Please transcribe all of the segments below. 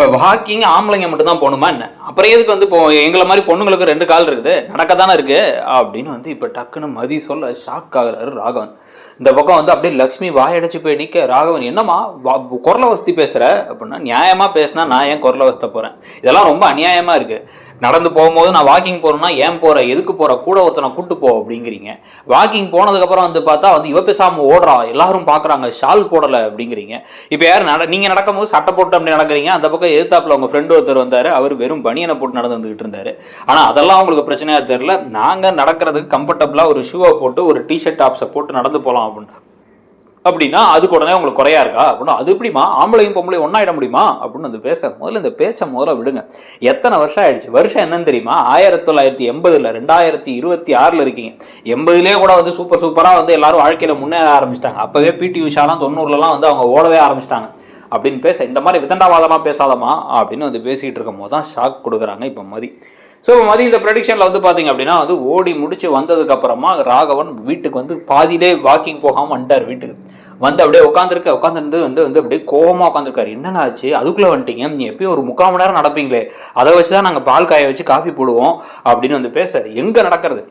இப்போ வாக்கிங் ஆம்பளைங்க மட்டும் தான் போகணுமா என்ன? அப்புறம் எதுக்கு வந்து இப்போ எங்களை மாதிரி பொண்ணுங்களுக்கு 2 கால் இருக்குது, நடக்க தானே இருக்கு அப்படின்னு வந்து இப்போ டக்குன்னு மதி சொல்ல ஷாக் ஆகுறாரு ராகவன். இந்த பக்கம் வந்து அப்படியே லக்ஷ்மி வாயடைச்சு போய் நிற்க, ராகவன் என்னம்மா குரல வசதி பேசுகிற அப்படின்னா, நியாயமாக பேசினா நான் ஏன் குரல வசத்த போகிறேன்? இதெல்லாம் ரொம்ப அநியாயமாக இருக்குது. நடந்து போகும்போது நான் வாக்கிங் போகிறேன்னா ஏன் போகிறேன், எதுக்கு போகிற, கூட ஒருத்தனை கூட்டு போ அப்படிங்கிறீங்க. வாக்கிங் போனதுக்கப்புறம் வந்து பார்த்தா வந்து இவ பேசாமல் ஓடுறா, எல்லாரும் பார்க்குறாங்க, ஷால் போடலை அப்படிங்கிறீங்க. இப்போ யார் நீங்கள் நடக்கும்போது சட்டை போட்டு அப்படி நடக்கிறீங்க, அந்த பக்கம் எதிர்த்தாப்புல உங்கள் ஃப்ரெண்டு ஒருத்தர் வந்தார், அவர் வெறும் பனியனை போட்டு நடந்து வந்துகிட்டு இருந்தார். ஆனால் அதெல்லாம் உங்களுக்கு பிரச்சனையாக தெரியல. நாங்கள் நடக்கிறதுக்கு கம்ஃபர்டபுளாக ஒரு ஷூவை போட்டு ஒரு டிஷர்ட் டாப்ஸை போட்டு நடந்து போகலாம் அப்படின்னா அதுக்கு உடனே உங்களுக்கு குறையா இருக்கா அப்படின்னா, அது எப்படிமா ஆம்பளையும் பொம்பளையும் ஒன்னாயிட முடியுமா அப்படின்னு வந்து முதல்ல இந்த பேச்சை முதல்ல விடுங்க. எத்தனை வருஷம் ஆயிடுச்சு? வருஷம் என்னன்னு தெரியுமா? 1980 2026 இருக்கீங்க. 80லேயே கூட வந்து சூப்பரா வந்து எல்லாரும் வாழ்க்கையில முன்னேற ஆரம்பிச்சிட்டாங்க. அப்பவே பிடி உஷாலாம் 90லாம் வந்து அவங்க ஓடவே ஆரம்பிச்சிட்டாங்க அப்படின்னு இந்த மாதிரி விதண்டாவாதமாக பேசாதமா அப்படின்னு வந்து பேசிட்டு இருக்கும் போது தான் ஷாக் கொடுக்குறாங்க இப்போ மதி. ஸோ மதி இந்த ப்ரெடிக்ஷனில் வந்து பார்த்தீங்க அப்படின்னா வந்து ஓடி முடிச்சு வந்ததுக்கப்புறமா ராகவன் வீட்டுக்கு வந்து பாதியிலே வாக்கிங் போகாமல் வந்துட்டார். வீட்டுக்கு வந்து அப்படியே உட்காந்துருந்து வந்து அப்படியே கோவமாக உட்காந்துருக்காரு. என்னங்க ஆச்சு, அதுக்குள்ளே வந்துட்டீங்க, நீ எப்பயும் ஒரு 3/4 மணி நேரம் நடப்பீங்களே, அதை வச்சு தான் நாங்கள் பால் காய வச்சு காஃபி போடுவோம் அப்படின்னு வந்து பேச, எங்கே நடக்கிறது,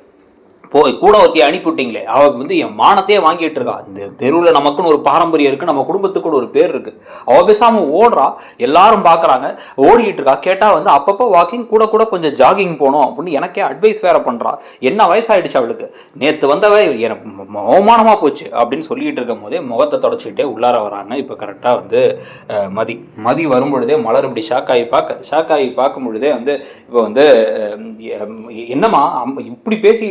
போய் கூட ஒருத்தி அனுப்பிவிட்டீங்களே, அவள் வந்து என் மானத்தையே வாங்கிட்டு இருக்கா. இந்த தெருவில் நமக்குன்னு ஒரு பாரம்பரியம் இருக்குது, நம்ம குடும்பத்துக்குன்னு ஒரு பேர் இருக்குது. அவள் பேசாமல் ஓடுறா, எல்லாரும் பார்க்குறாங்க, ஓடிக்கிட்டு இருக்கா. கேட்டால் வந்து அப்பப்போ வாக்கிங் கூட கொஞ்சம் ஜாகிங் போகணும் அப்படின்னு எனக்கே அட்வைஸ் வேற பண்ணுறா. என்ன வயசாயிடுச்சு அவளுக்கு, நேற்று வந்தவ எனக்கு அவமானமாக போச்சு அப்படின்னு சொல்லிக்கிட்டு இருக்கும் போதே முகத்தை தொடச்சிக்கிட்டே உள்ளார வராங்க. இப்போ கரெக்டாக வந்து மதி வரும்பொழுதே மலர் இப்படி ஷாக் ஆகி பார்க்கும் பொழுதே வந்து இப்போ வந்து என்னம்மா இப்படி பேசி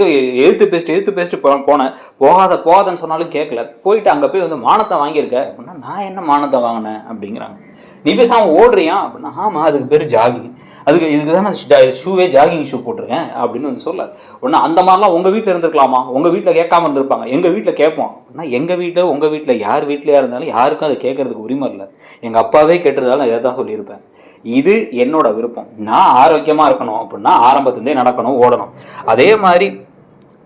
எதிர்த்து பேசிட்டு போனேன், போகாதன்னு சொன்னாலும் கேட்கல, போயிட்டு அங்கே போய் வந்து மானத்தை வாங்கியிருக்க அப்படின்னா, நான் என்ன மானத்தை வாங்கினேன் அப்படிங்கிறாங்க. நீ பேசாம ஓடுறியா அப்படின்னா, ஆமாம் அதுக்கு பேர் ஜாகிங், இதுக்கு தான் நான் ஷூவே ஜாகிங் ஷூ போட்டிருக்கேன் அப்படின்னு வந்து சொல்ல. ஒன்று அந்த மாதிரிலாம் உங்கள் வீட்டில் இருந்திருக்கலாமா, உங்கள் வீட்டில் கேட்காம இருந்திருப்பாங்க, எங்கள் வீட்டில் கேட்போம் அப்படின்னா, எங்கள் வீட்டில் உங்கள் வீட்டில் யார் வீட்லையா இருந்தாலும் யாருக்கும் அதை கேட்கறதுக்கு உரிமை இல்லை. எங்கள் அப்பாவே கேட்டதாலும் நான் இதை தான் சொல்லியிருப்பேன். இது என்னோட விருப்பம். நான் ஆரோக்கியமாக இருக்கணும் அப்படின்னா ஆரம்பத்துலேருந்தே நடக்கணும், ஓடணும். அதே மாதிரி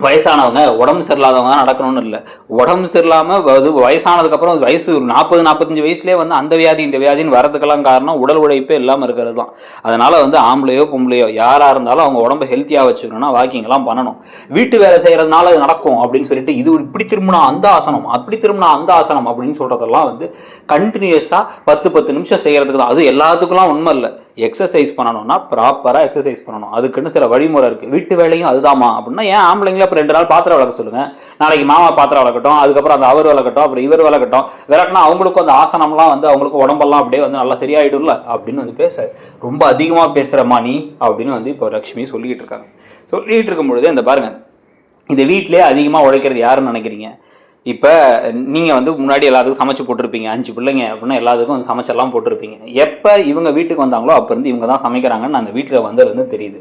வயசானவங்க உடம்பு சரியில்லாதவங்க நடக்கணும்னு இல்லை. உடம்பு சரியில்லாமல் அது வயசானதுக்கப்புறம் வயசு 40-45 வயசுலேயே வந்து அந்த வியாதி இந்த வியாதின்னு வரதுக்கெல்லாம் காரணம் உடல் உழைப்பே இல்லாமல் இருக்கிறது தான். அதனால் வந்து ஆம்பளையோ பொம்பளையோ யாராக இருந்தாலும் அவங்க உடம்பை ஹெல்த்தியாக வச்சுக்கணும்னா வாக்கிங்லாம் பண்ணணும். வீட்டு வேலை செய்கிறதுனால அது நடக்கும் அப்படின்னு சொல்லிட்டு இது இப்படி திரும்பினா அந்த ஆசனம், அப்படி திரும்பினா அந்த ஆசனம் அப்படின்னு சொல்கிறதெல்லாம் வந்து கண்டினியூஸாக 10 நிமிஷம் செய்கிறதுக்கு தான். அது எல்லாத்துக்குலாம் உண்மை இல்லை. எக்ஸசைஸ் பண்ணணும்னா ப்ராப்பராக எக்ஸசைஸ் பண்ணணும், அதுக்குன்னு சில வழிமுறை இருக்குது. வீட்டு வேலையும் அதுதாமா அப்படின்னா, ஏன் ஆம்பளைங்களே அப்புறம் 2 நாள் பாத்திரம் விளக்க சொல்லுங்கள், நாளைக்கு மாமா பாத்திரம் விளக்கட்டும், அதுக்கப்புறம் அந்த அவர் விளக்கட்டும், அப்புறம் இவர் விளக்கட்டும், விளக்குனா அவங்களுக்கும் அந்த ஆசனம்லாம் வந்து அவங்களுக்கு உடம்பெல்லாம் அப்படியே வந்து நல்லா சரியாயிடும்ல அப்படின்னு வந்து பேச, ரொம்ப அதிகமாக பேசுகிறம்மா நீ அப்படின்னு வந்து இப்போ லக்ஷ்மி சொல்லிக்கிட்டு இருக்காங்க. சொல்லிகிட்டு இருக்கும் பொழுது இந்த பாருங்க, இந்த வீட்டிலே அதிகமாக உழைக்கிறது யாருன்னு நினைக்கிறீங்க? இப்போ நீங்கள் வந்து முன்னாடி எல்லாத்துக்கும் சமைச்சு போட்டிருப்பீங்க, 5 பிள்ளைங்க அப்படின்னா எல்லாத்துக்கும் வந்து சமைச்செல்லாம் போட்டிருப்பீங்க. எப்போ இவங்க வீட்டுக்கு வந்தாங்களோ அப்போ இருந்து இவங்க தான் சமைக்கிறாங்கன்னு அந்த வீட்டில் வந்து தெரியுது.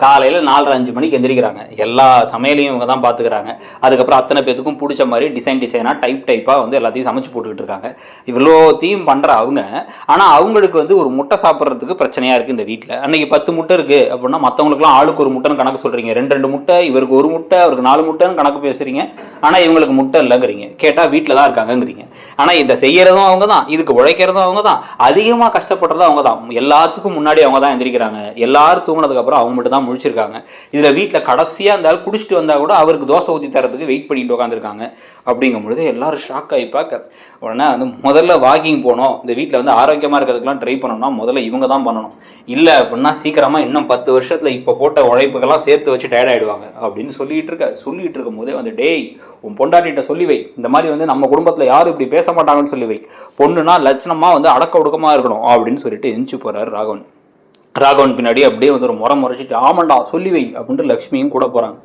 காலையில் 4:30-5 மணிக்கு எந்திரிக்கிறாங்க, எல்லா சமையலையும் இவங்க தான் பார்த்துக்கிறாங்க. அதுக்கப்புறம் அத்தனை பேத்துக்கும் பிடிச்ச மாதிரி டிசைனாக டைப்பாக வந்து எல்லாத்தையும் சமைச்சு போட்டுக்கிட்டு இருக்காங்க. இவ்வளோத்தையும் பண்ணுற அவங்க, ஆனால் அவங்களுக்கு வந்து ஒரு முட்டை சாப்பிட்றதுக்கு பிரச்சனையாக இருக்குது இந்த வீட்டில். அன்றைக்கி 10 முட்டை இருக்குது அப்படின்னா மற்றவங்களுக்குலாம் ஆளுக்கு ஒரு முட்டைன்னு கணக்கு சொல்கிறீங்க. 2 முட்டை, இவருக்கு 1 முட்டை, அவருக்கு 4 முட்டைன்னு கணக்கு பேசுகிறீங்க. ஆனால் இவங்களுக்கு முட்டை இல்லைங்க, கேட்டா வீட்டில் தான் இருக்காங்கங்கிறீங்க. ஆனால் இதை செய்யறதும் அவங்க தான், இதுக்கு உழைக்கிறதும் அவங்க தான், அதிகமாக கஷ்டப்படுறதும் அவங்க தான். எல்லாத்துக்கும் முன்னாடி அவங்க தான் எந்திரிக்கிறாங்க. எல்லாரும் தூங்கினதுக்கு அப்புறம் அவங்க மட்டும் தான் முழிச்சிருக்காங்க. இதில் வீட்டில் கடைசியாக இருந்தாலும் குடிச்சிட்டு வந்தால் கூட அவருக்கு தோசை ஊற்றி தரதுக்கு வெயிட் பண்ணிட்டு உட்காந்துருக்காங்க. அப்படிங்கும் பொழுது எல்லாரும் ஷாக் ஆகி பார்க்க, உடனே வந்து முதல்ல வாக்கிங் போகணும், இந்த வீட்டில் வந்து ஆரோக்கியமாக இருக்கிறதுக்கெல்லாம் ட்ரை பண்ணணும்னா முதல்ல இவங்க தான் பண்ணணும். இல்லை அப்படின்னா சீக்கிரமாக இன்னும் 10 வருஷத்தில் இப்போ போட்ட உழைப்புக்கெல்லாம் சேர்த்து வச்சு டயர்ட் ஆகிடுவாங்க அப்படின்னு சொல்லிட்டு இருக்கும் போதே வந்து, டேய் உன் பொண்டாட்டிகிட்ட சொல்லி வை, இந்த மாதிரி வந்து நம்ம குடும்பத்தில் யாரும் இப்படி பேச மாட்டாங்கன்னு சொல்லி வை, பொண்ணுனா லட்சணமாக வந்து அடக்க ஒடுக்கமாக இருக்கணும் அப்படின்னு சொல்லிட்டு எந்திச்சு போகிறாரு ராகவன் பின்னாடி அப்படியே வந்து ஒரு முறைச்சிட்டு, ஆமாண்டா சொல்லி வை அப்படின்ட்டு லக்ஷ்மியும் கூட போகிறாங்க.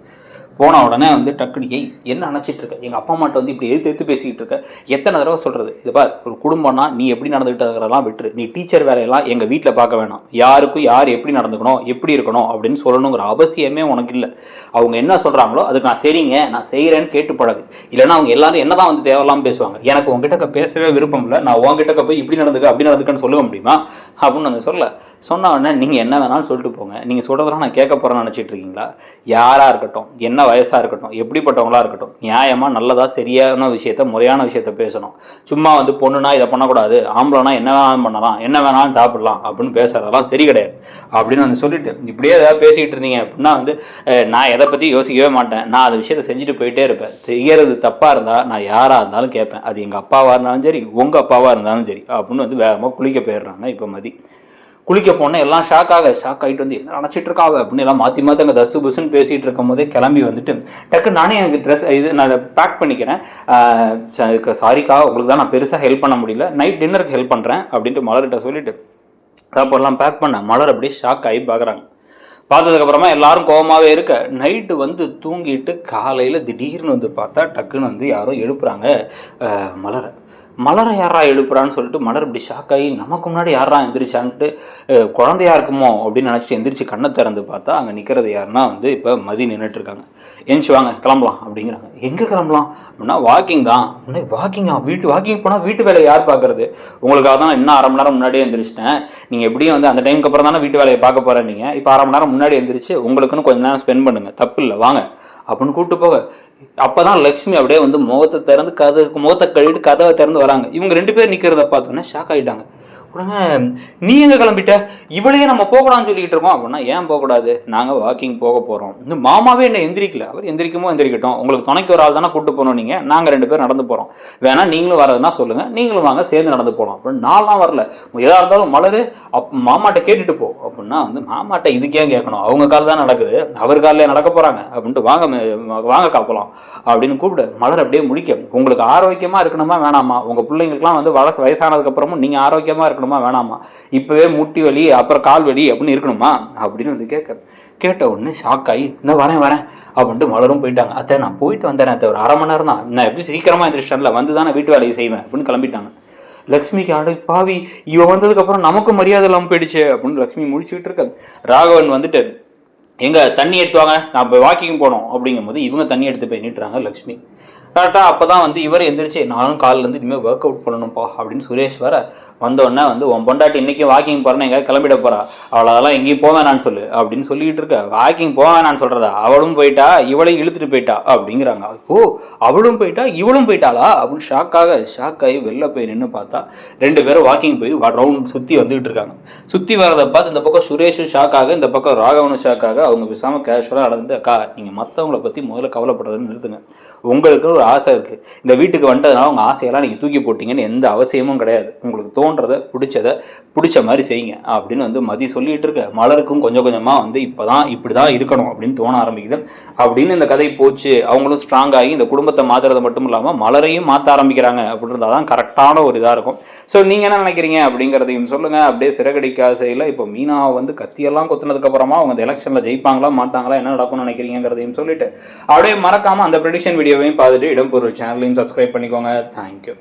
போன உடனே வந்து டக்குனு என்ன நினச்சிட்டு இருக்க, எங்கள் அப்பா அம்மாட்ட வந்து இப்படி எதிர்த்து பேசிக்கிட்டு இருக்க, எத்தனை தடவை சொல்கிறது, இது பார் ஒரு குடும்பம்னா நீ எப்படி நடந்துக்கிட்டதெல்லாம் விட்டுரு, நீ டீச்சர் வேலையெல்லாம் எங்கள் வீட்டில் பார்க்க வேணாம், யாருக்கும் யார் எப்படி நடந்துக்கணும் எப்படி இருக்கணும் அப்படின்னு சொல்லணுங்கிற அவசியமே உனக்கு இல்லை. அவங்க என்ன சொல்கிறாங்களோ அதுக்கு நான் சரிங்க நான் செய்கிறேன்னு கேட்டு பழகு. இல்லைன்னா அவங்க எல்லாரும் என்ன தான் வந்து தேவையில்லாமல் பேசுவாங்க. எனக்கு உங்ககிட்ட பேசவே விருப்பம் இல்லை, நான் உங்ககிட்ட போய் இப்படி நடந்துக்க அப்படி நடந்துக்கன்னு சொல்ல முடியுமா அப்படின்னு வந்து சொன்ன உடனே நீங்கள் என்ன வேணாலும் சொல்லிட்டு போங்க, நீங்கள் சொல்கிறதெல்லாம் நான் கேட்க போகிறேன்னு நினச்சிட்டு இருக்கீங்களா? யாராக இருக்கட்டும், என்ன வயசாக இருக்கட்டும், எப்படிப்பட்டவங்களா இருக்கட்டும், நியாயமாக நல்லதாக சரியான விஷயத்த முறையான விஷயத்த பேசணும். சும்மா வந்து பொண்ணுனா இதை பண்ணக்கூடாது, ஆம்பளைனா என்ன வேணாலும் பண்ணலாம், என்ன வேணாலும் சாப்பிடலாம் அப்படின்னு பேசுறதெல்லாம் சரி கிடையாது அப்படின்னு வந்து சொல்லிட்டு இப்படியே ஏதாவது பேசிக்கிட்டு இருந்தீங்க அப்படின்னா வந்து நான் எதை பற்றி யோசிக்கவே மாட்டேன். நான் அந்த விஷயத்தை செஞ்சுட்டு போயிட்டே இருப்பேன். செய்யறது தப்பாக இருந்தால் நான் யாராக இருந்தாலும் கேட்பேன். அது எங்கள் அப்பாவாக இருந்தாலும் சரி, உங்கள் அப்பாவாக இருந்தாலும் சரி அப்படின்னு வந்து வேகமாக குளிக்க போயிடுறாங்க. இப்போ மதி குளிக்க போனேன், எல்லாம் ஷாக் ஆகிட்டு வந்து என்ன நினச்சிட்டு இருக்காவ அப்படின்னு எல்லாம் மாற்றி மாற்றி அங்கே தசு புசுன்னு பேசிகிட்டு இருக்கும் போதே கிளம்பி வந்துட்டு டக்கு நானே எனக்கு ட்ரெஸ் இது நான் அதை பேக் பண்ணிக்கிறேன், சாரிக்கா உங்களுக்கு தான் நான் பெருசாக ஹெல்ப் பண்ண முடியல, நைட் டின்னருக்கு ஹெல்ப் பண்ணுறேன் அப்படின்ட்டு மலர்கிட்ட சொல்லிட்டு சாப்பாடெல்லாம் பேக் பண்ண. மலர் அப்படியே ஷாக் ஆகி பார்க்குறாங்க. பார்த்ததுக்கப்புறமா எல்லாரும் கோபமாகவே இருக்க நைட்டு வந்து தூங்கிட்டு காலையில் திடீர்னு வந்து பார்த்தா டக்குன்னு வந்து யாரோ எழுப்புறாங்க மலரை யாரா எழுப்புறான்னு சொல்லிட்டு மலர் இப்படி ஷாக் ஆகி நமக்கு முன்னாடி யாரா எந்திரிச்சான்ட்டு குழந்தையா இருக்குமோ அப்படின்னு நினச்சிட்டு எந்திரிச்சு கண்ணை திறந்து பார்த்தா அங்கே நிற்கிறது யாருன்னா வந்து இப்போ மதி நின்றுட்டு இருக்காங்க. எந்திச்சு வாங்க கிளம்பலாம் அப்படிங்கிறாங்க. எங்கே கிளம்பலாம் அப்படின்னா வாக்கிங் தான். வாக்கிங்கா? வாக்கிங் போனால் வீட்டு வேலையை யார் பார்க்கறது? உங்களுக்காக தான் இன்னும் அரை மணி நேரம் முன்னாடியே எந்திரிச்சிட்டேன். நீங்கள் எப்படியும் வந்து அந்த டைமுக்கு அப்புறம் தானே வீட்டு வேலையை பார்க்க போகிறேன். நீங்கள் இப்போ அரை மணி நேரம் முன்னாடி எந்திரிச்சு உங்களுக்குன்னு கொஞ்சம் நேரம் ஸ்பெண்ட் பண்ணுங்க, தப்பு இல்லை, வாங்க அப்படின்னு கூப்பிட்டு போக. அப்பதான் லட்சுமி அப்படியே வந்து முகத்தை திறந்து முகத்தை கழுவிட்டு கதவை திறந்து வராங்க. இவங்க 2 பேர் நிக்கிறத பார்த்தோன்னே ஷாக் ஆகிட்டாங்க. உடனே நீ எங்கே கிளம்பிட்ட, இவளையே நம்ம போகக்கூடாதுன்னு சொல்லிக்கிட்டு இருக்கோம் அப்படின்னா ஏன் போகக்கூடாது, நாங்கள் வாக்கிங் போக போகிறோம். இந்த மாமாவே என்ன எந்திரிக்கல, அவர் எந்திரிக்கட்டும், உங்களுக்கு துணைக்கு ஒரு ஆள் தானே கூப்பிட்டு போனோம், நீங்கள் நாங்கள் 2 பேர் நடந்து போகிறோம், வேணா நீங்களும் வரதுன்னா சொல்லுங்கள், நீங்களும் வாங்க சேர்ந்து நடந்து போகலாம் அப்படின்னு. நான்லாம் வரல, எதாக இருந்தாலும் மலர் மாமாட்ட கேட்டுட்டு போ அப்படின்னா வந்து மாமாட்ட இதுக்கே கேட்கணும், அவங்க கால் தான் நடக்குது, அவர் காலில் நடக்க போகிறாங்க அப்படின்ட்டு வாங்க காப்பலாம் அப்படின்னு கூப்பிடு. மலர் அப்படியே முடிக்க, உங்களுக்கு ஆரோக்கியமாக இருக்கணுமா வேணாமா, உங்கள் பிள்ளைங்களுக்குலாம் வந்து வயசானதுக்கப்புறமும் நீங்கள் ஆரோக்கியமாக இருக்கணும் வேணாமா, இப்பவே முட்டி வலி அப்புறம் கால் வலி அப்படின்னு இருக்கணுமா அப்படின்னு வந்து கேட்ட உடனே ஷாக் ஆகி இந்த வரேன் அப்படின்ட்டு மலரும் போயிட்டாங்க. அத்தை நான் போயிட்டு வந்தேன், அத்தை ஒரு அரை மணி நேரம் தான், நான் எப்படி சீக்கிரமா எந்திரிச்சிட்டேன்ல, வந்து தான் வீட்டு வேலையை செய்வேன் அப்படின்னு கிளம்பிட்டாங்க. லக்ஷ்மிக்கு அடை பாவி, இவ வந்ததுக்கு அப்புறம் நமக்கு மரியாதை இல்லாமல் போயிடுச்சு அப்படின்னு லக்ஷ்மி முடிச்சுக்கிட்டு இருக்க. ராகவன் வந்துட்டு எங்க தண்ணி எடுத்துவாங்க, நான் இப்போ வாக்கிங் போனோம் அப்படிங்கும் போது இவங்க தண்ணி எடுத்து போய் நிட்டுறாங்க. லக்ஷ்மி கரெக்டாக அப்போ தான் வந்து இவர் எந்திரிச்சு நானும் காலிலேருந்து இனிமேல் ஒர்க் அவுட் பண்ணணும்ப்பா அப்படின்னு சுரேஷ் வர. வந்தோடனே வந்து உன் பொண்டாட்டி இன்றைக்கி வாக்கிங் போகிறேன்னு எங்கேயாவது கிளம்பிட போகிறா, அவளை அதெல்லாம் எங்கேயும் போவேணான்னு சொல்லு அப்படின்னு சொல்லிக்கிட்டு இருக்க. வாக்கிங் போவேணான்னு சொல்கிறதா, அவளும் போயிட்டா இவளையும் இழுத்துட்டு போயிட்டா அப்படிங்கிறாங்க. ஓ அவளும் போயிட்டா இவளும் போயிட்டாளா அப்படின்னு ஷாக் ஆகி வெளில போய் நின்று பார்த்தா 2 பேரும் வாக்கிங் போய் ரவுண்ட் சுற்றி வந்துகிட்டு இருக்காங்க. சுற்றி வரதை பார்த்து இந்த பக்கம் சுரேஷும் ஷாக் ஆக, இந்த பக்கம் ராகவனும் ஷாக் ஆக. அவங்க பேசாமல் கேஷுவலாக நடந்து அக்கா நீங்கள் மற்றவங்களை பற்றி முதல்ல கவலைப்படுறதுன்னு நிறுத்துங்க, உங்களுக்கு ஒரு ஆசை இருக்குது, இந்த வீட்டுக்கு வந்துட்டதுனால உங்கள் ஆசையெல்லாம் நீங்கள் தூக்கி போட்டிங்கன்னு எந்த அவசியமும் கிடையாது, உங்களுக்கு தோன்றதை பிடிச்ச மாதிரி செய்யுங்க அப்படின்னு வந்து மதி சொல்லிட்டு இருக்க. மலருக்கும் கொஞ்சம் கொஞ்சமாக வந்து இப்படி தான் இருக்கணும் அப்படின்னு தோண ஆரம்பிக்குது. அப்படின்னு இந்த கதை போச்சு. அவங்களும் ஸ்ட்ராங் ஆகி இந்த குடும்பத்தை மாற்றுறது மட்டும் இல்லாமல் மலரையும் மாற்ற ஆரம்பிக்கிறாங்க அப்படின்றதா தான் கரெக்டான ஒரு இதாக இருக்கும். ஸோ நீங்கள் என்ன நினைக்கிறீங்க அப்படிங்கிறதையும் சொல்லுங்கள். அப்படியே சிறகடிக்க ஆசையில் இப்போ மீனா வந்து கத்தியெல்லாம் கொத்துனதுக்கப்புறமா அவங்க இந்த எலெக்ஷனில் ஜெயிப்பாங்களா மாட்டாங்களா, என்ன நடக்கும்னு நினைக்கிறீங்கிறதையும் சொல்லிட்டு அப்படியே மறக்காமல் அந்த ப்ரெடிக்ஷன் வீடியோவையும் பார்த்துட்டு இடம்பொருள் சேனலையும் சப்ஸ்கிரைப் பண்ணிக்கோங்க. தேங்க்யூ.